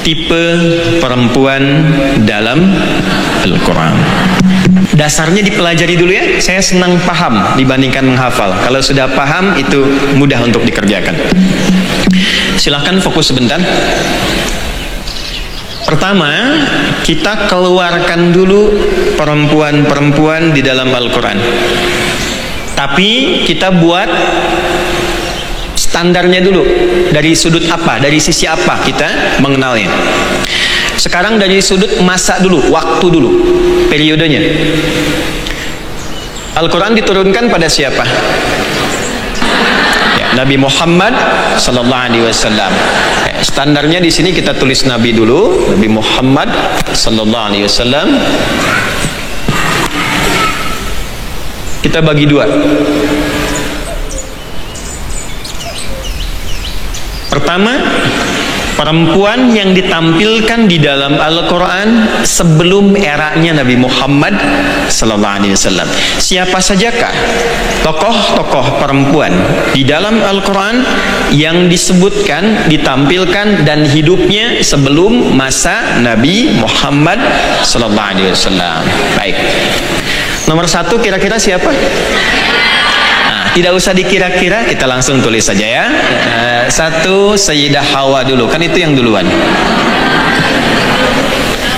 tipe perempuan dalam Al-Quran. Dasarnya dipelajari dulu ya. Saya senang paham dibandingkan menghafal. Kalau sudah paham itu mudah untuk dikerjakan. Silahkan fokus sebentar. Pertama, kita keluarkan dulu perempuan-perempuan di dalam Al-Quran. Tapi kita buat standarnya dulu. Dari sudut apa, dari sisi apa kita mengenalnya. Sekarang dari sudut masa dulu, waktu dulu, periodenya. Al-Quran diturunkan pada siapa? Ya, Nabi Muhammad sallallahu alaihi wasallam. Standarnya di sini kita tulis Nabi dulu, Nabi Muhammad sallallahu alaihi wasallam. Kita bagi dua. Pertama, perempuan yang ditampilkan di dalam Al-Quran sebelum eranya Nabi Muhammad sallallahu alaihi wasallam. Siapa sajakah tokoh-tokoh perempuan di dalam Al-Quran yang disebutkan, ditampilkan dan hidupnya sebelum masa Nabi Muhammad sallallahu alaihi wasallam? Baik. Nomor satu kira-kira siapa? Tidak usah dikira-kira, kita langsung tulis saja ya. Satu, Sayyidah Hawa dulu, kan itu yang duluan.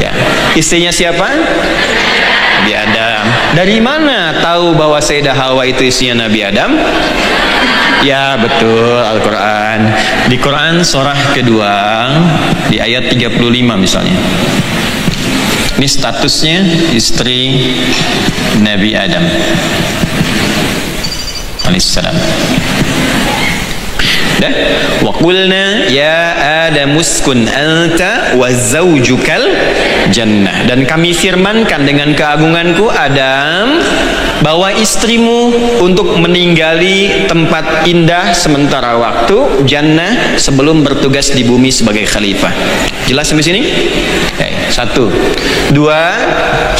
Ya, istrinya siapa? Nabi Adam. Dari mana tahu bahwa Sayyidah Hawa itu istrinya Nabi Adam? Ya betul, Al-Quran. Di Quran surah kedua, di ayat 35 misalnya. Ini statusnya istri Nabi Adam alaihissalam. Dah, wa qulna ya Adam uskun anta wa zawjukal jannah. Dan kami firmankan dengan keagunganku Adam bahwa istrimu untuk meninggali tempat indah sementara waktu jannah sebelum bertugas di bumi sebagai khalifah. Jelas sampai sini? Satu. Dua,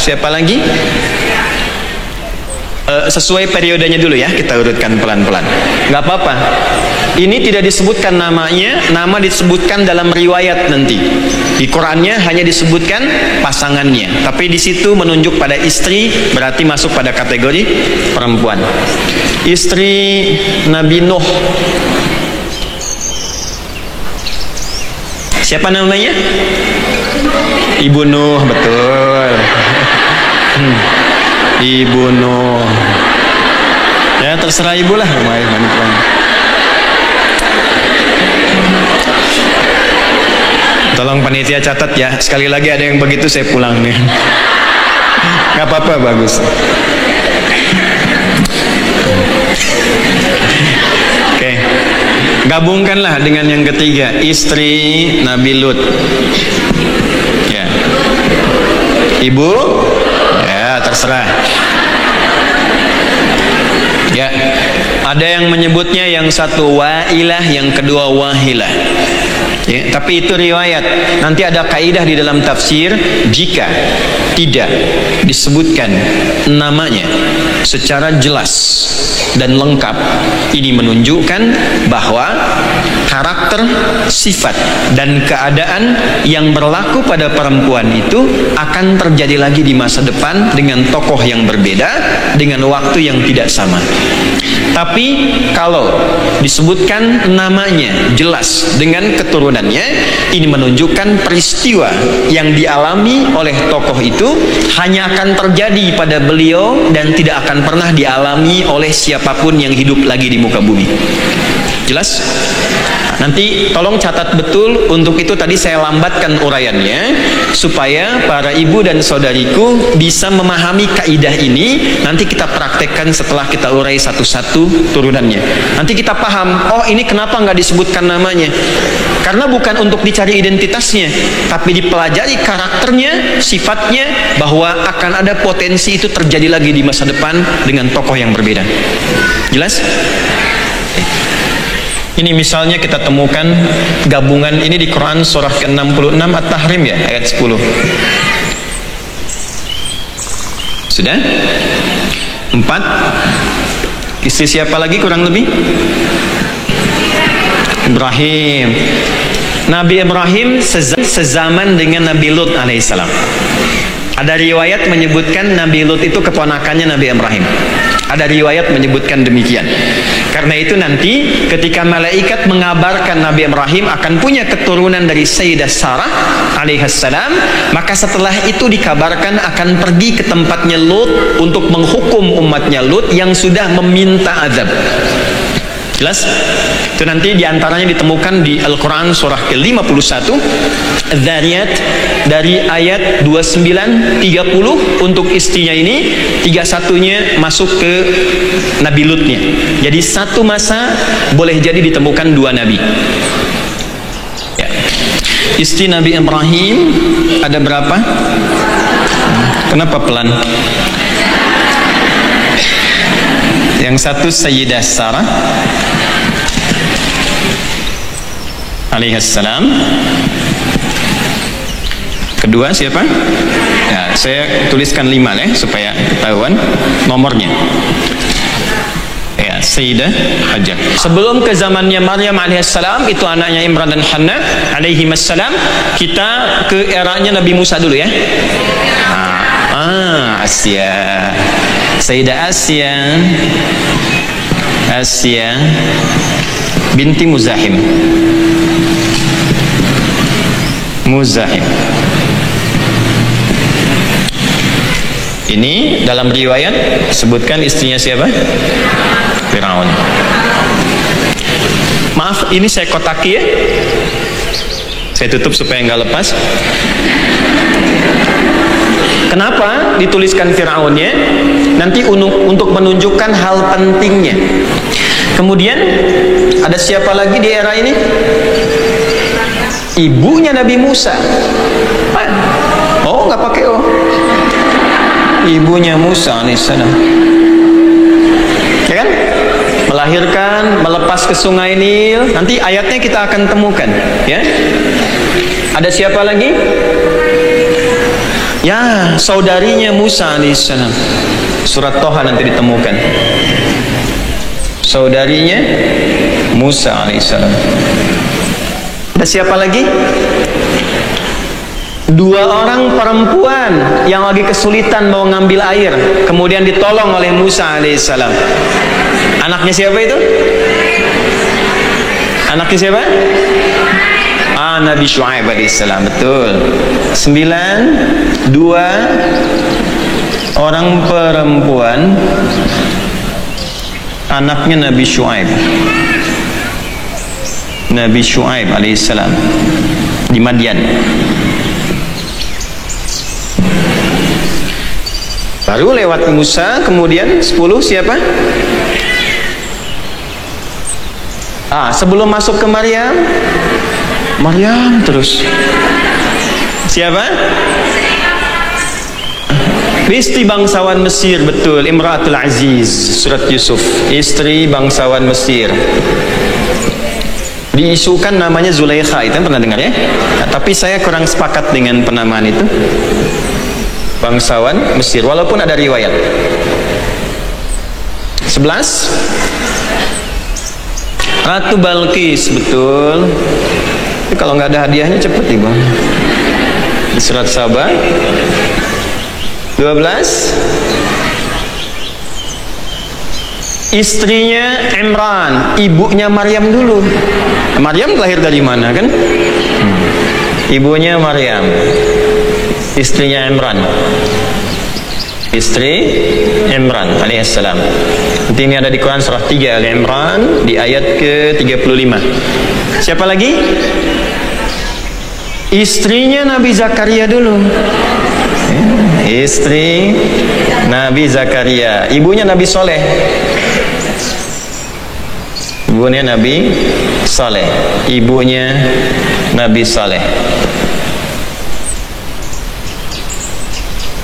siapa lagi? Sesuai periodenya dulu ya, kita urutkan pelan-pelan. Nggak apa-apa. Ini tidak disebutkan namanya, nama disebutkan dalam riwayat nanti. Di Qurannya hanya disebutkan pasangannya, tapi di situ menunjuk pada istri, berarti masuk pada kategori perempuan. Istri Nabi Nuh. Siapa namanya? Ibu Nuh, betul. Ibu Nuh. Ya terserah ibu lah. Tolong panitia catat ya. Sekali lagi ada yang begitu saya pulang nih. Gak apa-apa, bagus. Oke. Gabungkanlah dengan yang ketiga, istri Nabi Lut. Ya. Ibu, ya terserah. Ya, ada yang menyebutnya yang satu Wa'ilah, yang kedua Wahilah. Ya, tapi itu riwayat. Nanti ada kaidah di dalam tafsir, jika tidak disebutkan namanya secara jelas dan lengkap, ini menunjukkan bahwa karakter, sifat dan keadaan yang berlaku pada perempuan itu akan terjadi lagi di masa depan dengan tokoh yang berbeda, dengan waktu yang tidak sama. Tapi kalau disebutkan namanya jelas dengan keturunannya, ini menunjukkan peristiwa yang dialami oleh tokoh itu hanya akan terjadi pada beliau dan tidak akan pernah dialami oleh siapapun yang hidup lagi di muka bumi. Jelas? Nanti tolong catat betul. Untuk itu tadi saya lambatkan uraiannya supaya para ibu dan saudariku bisa memahami kaidah ini. Nanti kita praktekkan setelah kita urai satu-satu turunannya. Nanti kita paham, oh ini kenapa nggak disebutkan namanya? Karena bukan untuk dicari identitasnya, tapi dipelajari karakternya, sifatnya, bahwa akan ada potensi itu terjadi lagi di masa depan dengan tokoh yang berbeda. Jelas? Ini misalnya kita temukan gabungan ini di Quran surah ke-66 At-Tahrim ya, ayat 10. Sudah? 4. Istri siapa lagi kurang lebih? Ibrahim. Nabi Ibrahim sezaman dengan Nabi Lut alaihissalam. Ada riwayat menyebutkan Nabi Lut itu keponakannya Nabi Ibrahim. Ada riwayat menyebutkan demikian. Karena itu nanti ketika malaikat mengabarkan Nabi Ibrahim akan punya keturunan dari Sayyidah Sarah alaihissalam, maka setelah itu dikabarkan akan pergi ke tempatnya Lut untuk menghukum umatnya Lut yang sudah meminta azab. Jelas? Itu nanti diantaranya ditemukan di Al-Quran surah ke-51 Dzariyat dari ayat 29-30 untuk istrinya ini, 31-nya masuk ke Nabi Lutnya. Jadi satu masa boleh jadi ditemukan dua nabi ya. Istri Nabi Ibrahim ada berapa? Kenapa pelan? Yang satu Sayyidah Sarah alaihissalam. Kedua siapa? Ya, saya tuliskan 5 ya supaya ketahuan nomornya. Ya, Sayyidah Hajar. Sebelum ke zamannya Maryam alaihissalam, itu anaknya Imran dan Hannah alaihimassalam, kita ke eranya Nabi Musa dulu ya. Asya. Sayyidah Asya binti Muzahim. Ini dalam riwayat sebutkan istrinya siapa? Firaun. Maaf, ini saya kotaki ya. Saya tutup supaya nggak lepas. Kenapa dituliskan Firaunnya? Nanti untuk menunjukkan hal pentingnya. Kemudian ada siapa lagi di era ini? Ibunya Nabi Musa. Oh, nggak pakai oh. Ibunya Musa alaihissalam. Ya kan? Melahirkan, melepas ke sungai Nil. Nanti ayatnya kita akan temukan. Ya. Ada siapa lagi? Ya, saudarinya Musa alaihissalam. Surat Toha nanti ditemukan. Saudarinya Musa alaihissalam. Ada siapa lagi? 2 orang perempuan yang lagi kesulitan mau ngambil air, kemudian ditolong oleh Musa alaihissalam. Anaknya siapa itu? Anaknya siapa? Nabi Syuaib alaihissalam. Betul. 2 orang perempuan anaknya Nabi Syuaib. Nabi Syuaib alaihissalam di Madian. Baru lewat Musa, kemudian 10 siapa? Sebelum masuk ke Maryam terus. Siapa? Istri bangsawan Mesir, betul, Imratul Aziz, surat Yusuf, istri bangsawan Mesir. Diisukan namanya Zulaikha, itu pernah dengar ya? Tapi saya kurang sepakat dengan penamaan itu. Bangsawan Mesir, walaupun ada riwayat. 11 Ratu Balqis, betul. Tapi kalau nggak ada hadiahnya cepet nih bang. Di surat Saba. 12 istrinya Imran, ibunya Maryam dulu. Maryam lahir dari mana kan? Ibunya Maryam, istrinya Imran, istri Imran alaihissalam. Nanti ini ada di Quran surah 3 Al-Imran di ayat ke-35. Siapa lagi? Istrinya Nabi Zakaria dulu. Istri Nabi Zakaria, ibunya Nabi Soleh. Ibunya Nabi Soleh, ibunya Nabi Soleh.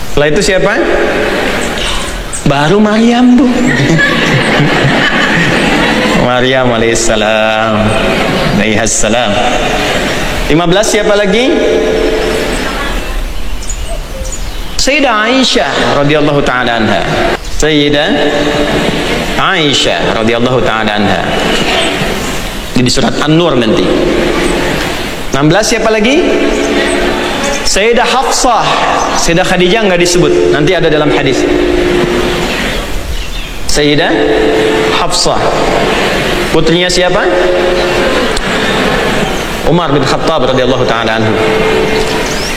Setelah itu siapa? Baru Maryam bu. Maryam alaihissalam. 15 siapa lagi? Sayyidah Aisyah radhiyallahu ta'ala anha. Sayyidah Aisyah radhiyallahu ta'ala anha. Di surat An-Nur nanti. 16 siapa lagi? Sayyidah Hafsah. Sayyidah Khadijah enggak disebut, nanti ada dalam hadis. Sayyidah Hafsah. Putrinya siapa? Umar bin Khattab radhiyallahu taala anhu.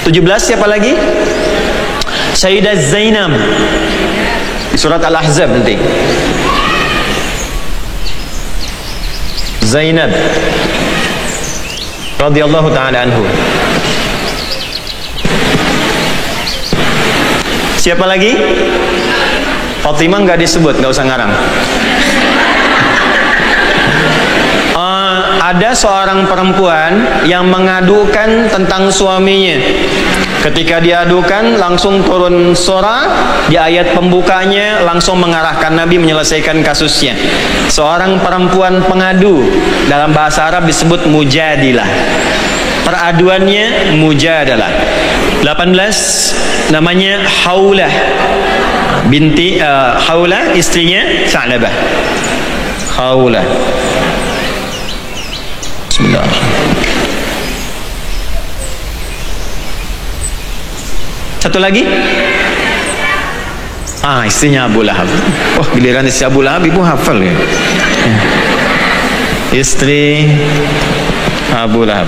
17 siapa lagi? Sayyidah Zainab. Di surat Al-Ahzab nanti. Zainab radhiyallahu taala anhu. Siapa lagi? Fatimah nggak disebut, nggak usah ngarang. Ada seorang perempuan yang mengadukan tentang suaminya. Ketika diadukan langsung turun surah, di ayat pembukanya langsung mengarahkan Nabi menyelesaikan kasusnya. Seorang perempuan pengadu, dalam bahasa Arab disebut mujadilah. Peraduannya mujadalah. 18 namanya Haulah binti Haulah, istrinya Sa'labah. Haulah. Bismillahirrahmanirrahim. Satu lagi. Istrinya Abu Lahab. Oh, giliran istri Abu Lahab ibu hafal ya. Istri Abu Lahab.